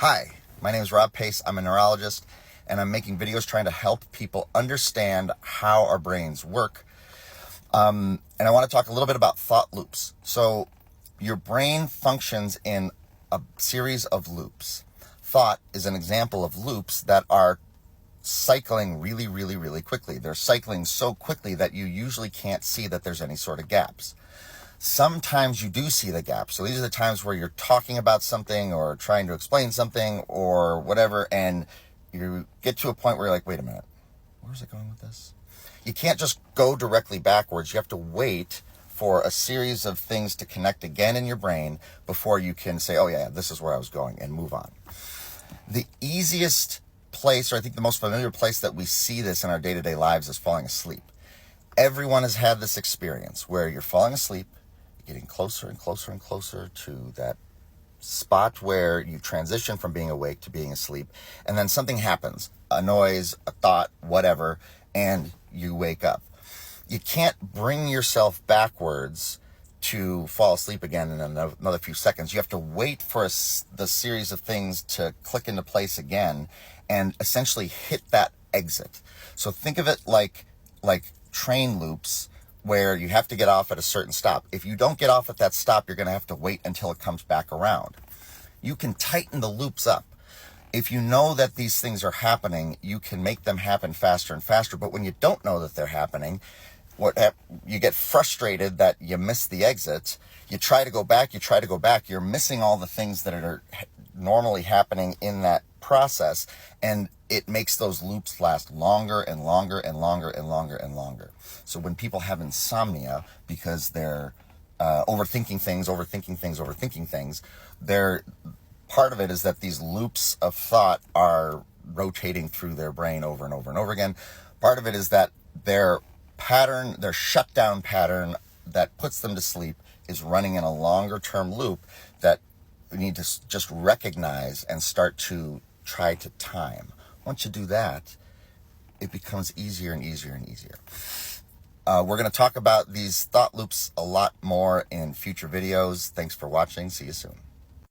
Hi, my name is Rob Pace. I'm a neurologist, and I'm making videos trying to help people understand how our brains work. And I want to talk a little bit about thought loops. So your brain functions in a series of loops. Thought is an example of loops that are cycling really quickly. They're cycling so quickly that you usually can't see that there's any sort of gaps. Sometimes you do see the gaps. So these are the times where you're talking about something or trying to explain something or whatever, and you get to a point where you're like, wait a minute, where's it going with this? You can't just go directly backwards. You have to wait for a series of things to connect again in your brain before you can say, oh yeah, this is where I was going, and move on. The easiest place, or I think the most familiar place that we see this in our day-to-day lives, is falling asleep. Everyone has had this experience where you're falling asleep, getting closer and closer to that spot where you transition from being awake to being asleep, and then something happens, a noise, a thought, whatever, and you wake up. You can't bring yourself backwards to fall asleep again in another few seconds. You have to wait for the series of things to click into place again and essentially hit that exit. So think of it like train loops, where you have to get off at a certain stop. If you don't get off at that stop, you're going to have to wait until it comes back around. You can tighten the loops up. If you know that these things are happening, you can make them happen faster and faster. But when you don't know that they're happening, you get frustrated that you missed the exit. You try to go back. You're missing all the things that are normally happening in that process, and it makes those loops last longer and longer. So when people have insomnia because they're overthinking things, they're part of it is that these loops of thought are rotating through their brain over and over again. Part of it is that their shutdown pattern that puts them to sleep is running in a longer term loop that we need to just recognize and start to try to time. Once you do that, it becomes easier and easier. We're going to talk about these thought loops a lot more in future videos. Thanks for watching. See you soon.